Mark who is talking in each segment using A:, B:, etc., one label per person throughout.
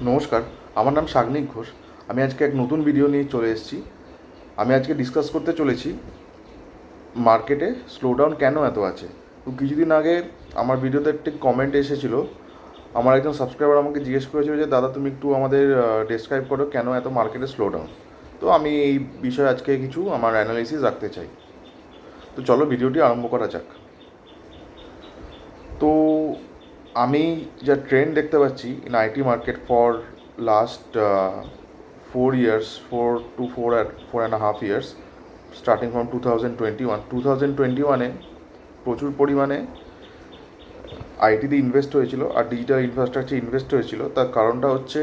A: নমস্কার, আমার নাম সাগ্নিক ঘোষ। আমি আজকে এক নতুন ভিডিও নিয়ে চলে এসেছি। আমি আজকে ডিসকাস করতে চলেছি মার্কেটে স্লোডাউন কেন এত আছে। তো কিছুদিন আগে আমার ভিডিওতে একটি কমেন্ট এসেছিলো। আমার একজন সাবস্ক্রাইবার আমাকে জিজ্ঞেস করেছিল যে দাদা তুমি একটু আমাদের ডেসক্রাইব করো কেন এত মার্কেটে স্লোডাউন। তো আমি এই বিষয়ে আজকে কিছু আমার অ্যানালিসিস রাখতে চাই। তো চলো ভিডিওটি আরম্ভ করা যাক। তো আমি যা ট্রেন্ড দেখতে পাচ্ছি in IT market for last 4 years, 4 to 4.5 years, starting from 2021 প্রচুর পরিমাণে আইটিতে ইনভেস্ট হয়েছিল আর ডিজিটাল ইনফ্রাস্ট্রাকচার ইনভেস্ট হয়েছিল। তার কারণটা হচ্ছে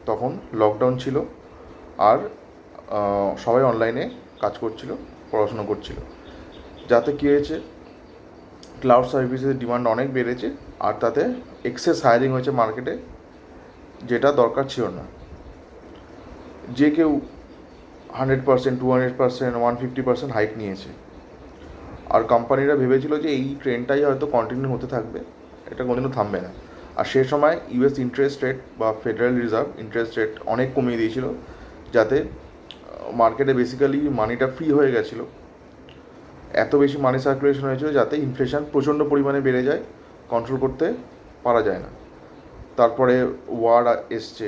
A: তখন লকডাউন ছিল আর সবাই অনলাইনে কাজ করছিল, পড়াশোনা করছিল। যাতে কী হয়েছে, ক্লাউড সার্ভিসের ডিমান্ড অনেক বেড়েছে আর তাতে এক্সেস হায়ারিং হয়েছে মার্কেটে, যেটা দরকার ছিল না। যে কেউ 100%, 200%, 150% হাইক নিয়েছে। আর কোম্পানিরা ভেবেছিল যে এই ট্রেন্ডটাই হয়তো কন্টিনিউ হতে থাকবে, এটা কোনোদিনও থামবে না। আর সে সময় ইউএস ইন্টারেস্ট রেট বা ফেডারেল রিজার্ভ ইন্টারেস্ট রেট অনেক কমিয়ে দিয়েছিল, যাতে মার্কেটে বেসিক্যালি মানিটা ফ্রি হয়ে গেছিলো। এত বেশি মানি সার্কুলেশন হয়েছিল যাতে ইনফ্লেশন প্রচণ্ড পরিমাণে বেড়ে যায়, কন্ট্রোল করতে পারা যায় না। তারপরে ওয়ার এসছে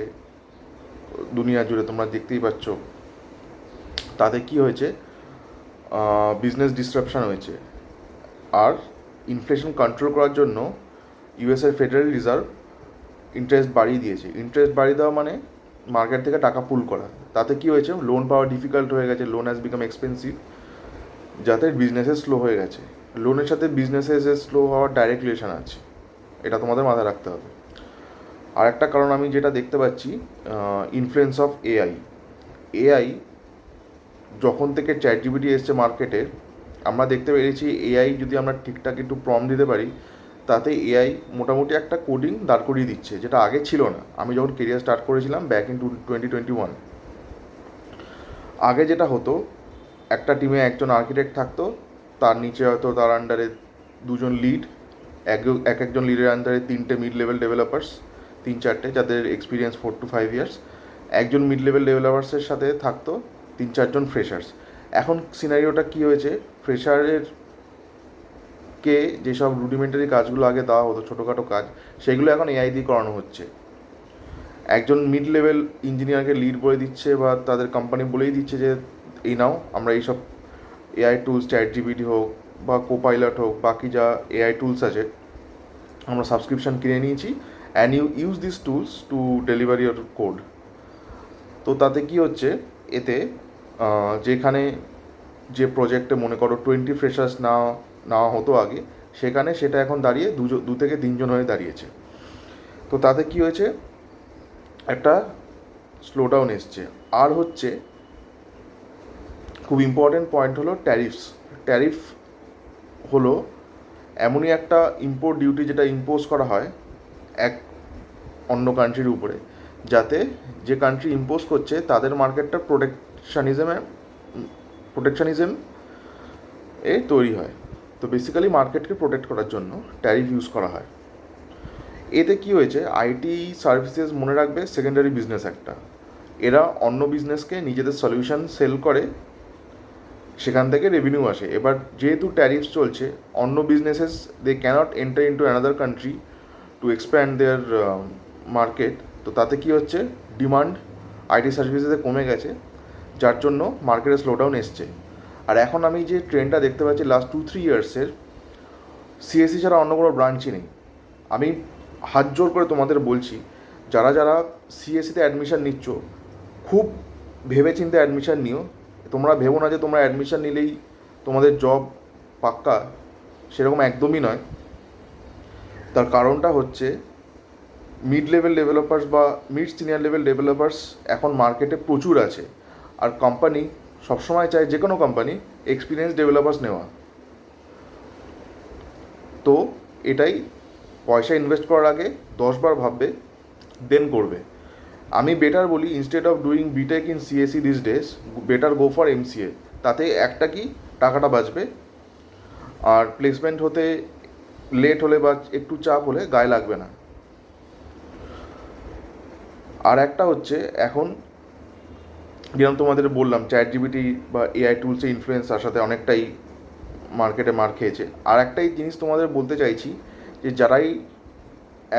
A: দুনিয়া জুড়ে, তোমরা দেখতেই পাচ্ছ। তাতে কি হয়েছে, বিজনেস ডিসরাপশান হয়েছে। আর ইনফ্লেশন কন্ট্রোল করার জন্য ইউএসের ফেডারেল রিজার্ভ ইন্টারেস্ট বাড়িয়ে দিয়েছে। ইন্টারেস্ট বাড়িয়ে দেওয়া মানে মার্কেট থেকে টাকা পুল করা। তাতে কি হয়েছে, লোন পাওয়া ডিফিকাল্ট হয়ে গেছে, লোন হ্যাজ বিকাম এক্সপেন্সিভ, যাতে বিজনেসেস স্লো হয়ে গেছে। লোনের সাথে বিজনেসেস স্লো হওয়ার ডাইরেক্ট রিলেশন আছে, এটা তোমাদের মাথায় রাখতে হবে। আর একটা কারণ আমি যেটা দেখতে পাচ্ছি, ইনফ্লুয়েন্স অফ এআই। এআই যখন থেকে চ্যাট জিপিটি এসছে মার্কেটে, আমরা দেখতে পেরেছি এআই যদি আমরা ঠিকঠাক একটু প্রম্পট দিতে পারি, তাতে এআই মোটামুটি একটা কোডিং দাঁড় করিয়ে দিচ্ছে, যেটা আগে ছিল না। আমি যখন কেরিয়ার স্টার্ট করেছিলাম ব্যাক ইন 2021, আগে যেটা হতো, একটা টিমে একজন আর্কিটেক্ট থাকতো, তার নিচে হয়তো তার আন্ডারে দুজন লিড, একজন লিডের আন্ডারে 3টে মিড লেভেল ডেভেলপার্স, 3-4টে, যাদের এক্সপিরিয়েন্স 4 to 5 years। একজন মিড লেভেল ডেভেলপার্সের সাথে থাকতো 3-4জন ফ্রেশার্স। এখন সিনারিওটা কী হয়েছে, ফ্রেশারকে যেসব রুডিমেন্টারি কাজগুলো আগে দেওয়া হতো, ছোটোখাটো কাজ, সেগুলো এখন এআই দিয়ে করানো হচ্ছে। একজন মিড লেভেল ইঞ্জিনিয়ারকে লিড বলে দিচ্ছে, বা তাদের কোম্পানি বলেই দিচ্ছে যে এই নাও, আমরা এইসব এআই টুলস, চ্যাট জিপিটি হোক বা কোপাইলট হোক, বাকি যা এআই টুলস আছে, আমরা সাবস্ক্রিপশন কিনে নিয়েছি, and you use this tools to delivery your code. তো তাতে কি হচ্ছে, এতে যেখানে যে প্রজেক্টে মনে করো 20 ফ্রেশার্স নেওয়া হতো আগে, সেখানে সেটা এখন দাঁড়িয়ে 2 থেকে 3জন হয়ে দাঁড়িয়েছে। তো তাতে কি হয়েছে, একটা স্লোডাউন এসছে। আর হচ্ছে খুব ইম্পর্টেন্ট পয়েন্ট হলো ট্যারিফস। ট্যারিফ হলো এমনই একটা ইম্পোর্ট ডিউটি যেটা ইম্পোজ করা হয় এক অন্য কান্ট্রির উপরে, যাতে যে কান্ট্রি ইম্পোজ করছে তাদের মার্কেটটা প্রোটেকশনিজম তৈরি হয়। তো বেসিক্যালি মার্কেটকে প্রোটেক্ট করার জন্য ট্যারিফ ইউজ করা হয়। এতে কি হয়েছে, আইটি সার্ভিসেস মনে রাখবে সেকেন্ডারি বিজনেস একটা। এরা অন্য বিজনেসকে নিজেদের সলিউশন সেল করে, সেখান থেকে রেভিনিউ আসে। এবার যেহেতু ট্যারিফস চলছে, অন্য businesses they can't enter into another country to expand their market. তো তাতে কি হচ্ছে, ডিমান্ড আইটি সার্ভিসেসে কমে গেছে, যার জন্য মার্কেটে স্লোডাউন এসছে। আর এখন আমি যে ট্রেন্ডটা দেখতে পাচ্ছি লাস্ট 2-3 ইয়ার্সের, সিএসসি ছাড়া অন্য কোনো ব্রাঞ্চই নেই। আমি হাত জোর করে তোমাদের বলছি, যারা যারা সিএসসিতে অ্যাডমিশান নিচ্ছ, খুব ভেবেচিন্তে অ্যাডমিশান নিও। তোমরা ভেবো না যে তোমরা অ্যাডমিশান নিলেই তোমাদের জব পাক্কা, সেরকম একদমই নয়। তার কারণটা হচ্ছে, মিড লেভেল ডেভেলপার্স বা মিড সিনিয়র লেভেল ডেভেলপার্স এখন মার্কেটে প্রচুর আছে। আর কোম্পানি সবসময় চায়, যে কোনো কোম্পানি, এক্সপিরিয়েন্স ডেভেলপার্স নেওয়া। তো এটাই, পয়সা ইনভেস্ট করার আগে 10বার ভাববে, দেন করবে। আমি বেটার বলি, instead of doing BTech in CSC this days, better go for MCA. তাতে একটা কি, টাকাটা বাঁচবে, আর প্লেসমেন্ট হতে লেট হলে বা একটু চাপ হলে গায়ে লাগবে না। আর একটা হচ্ছে এখন যেরকম তোমাদের বললাম চ্যাট জিপিটি বা এআই টুলসে ইনফ্লুয়েন্স আসার সাথে অনেকটাই মার্কেটে মার খেয়েছে। আর একটাই জিনিস তোমাদের বলতে চাইছি যে যারাই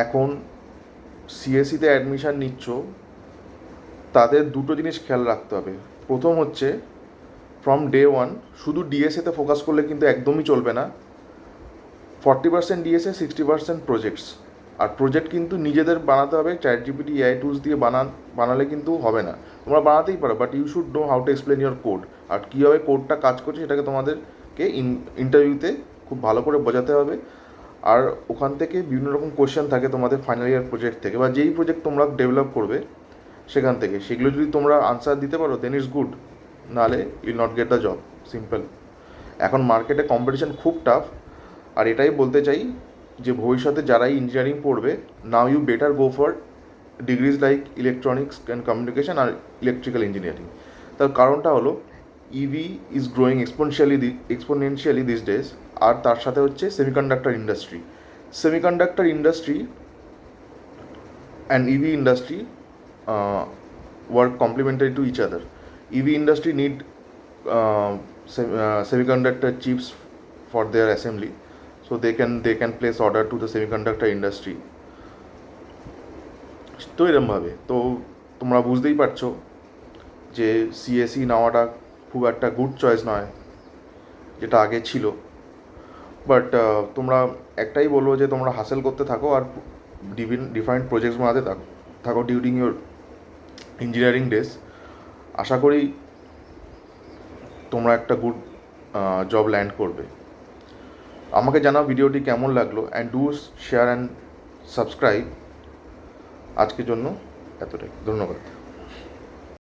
A: এখন সিএসসিতে অ্যাডমিশান নিচ্ছ তাদের দুটো জিনিস খেয়াল রাখতে হবে। প্রথম হচ্ছে ফ্রম ডে ওয়ান শুধু ডিএসএতে ফোকাস করলে কিন্তু একদমই চলবে না। 40% ডিএসএ, 60% প্রজেক্টস। আর প্রজেক্ট কিন্তু নিজেদের বানাতে হবে, চ্যাট জিপিটি এআই টুলস দিয়ে বানালে কিন্তু হবে না। তোমরা বানাতেই পারো, but you should know how to explain your code. আর কীভাবে কোডটা কাজ করছে সেটাকে তোমাদেরকে ইন্টারভিউতে খুব ভালো করে বোঝাতে হবে। আর ওখান থেকে বিভিন্ন রকম কোয়েশ্চেন থাকে তোমাদের ফাইনাল ইয়ার প্রজেক্ট থেকে বা যেই প্রজেক্ট তোমরা ডেভেলপ করবে সেখান থেকে, সেগুলো যদি তোমরা আনসার দিতে পারো দেন ইটস গুড, নাহলে ইউল not get the job. Simple. এখন মার্কেটে কম্পিটিশন খুব টাফ। আর এটাই বলতে চাই যে ভবিষ্যতে যারাই ইঞ্জিনিয়ারিং পড়বে, now you better go for degrees like electronics and communication আর ইলেকট্রিক্যাল ইঞ্জিনিয়ারিং। তার কারণটা হলো EV is growing exponentially this days. আর তার সাথে হচ্ছে semiconductor industry and EV industry work complementary to each other. EV industry need semiconductor chips for their assembly, so they can place order to the semiconductor industry. তো এরমভাবে তো তোমরা বুঝতেই পারছো যে সিএসই নেওয়াটা খুব একটা গুড চয়েস নয় যেটা আগে ছিল। বাট তোমরা একটাই বলবো যে তোমরা হাসেল করতে থাকো আর ডিফারেন্ট প্রজেক্টস বানাতে থাকো ডিউরিং ইউর ইঞ্জিনিয়ারিং ডেজ। আশা করি তোমরা একটা গুড জব ল্যান্ড করবে। আমাকে জানাও ভিডিওটি কেমন লাগলো, and do share and subscribe. আজকের জন্য এতটাই, ধন্যবাদ।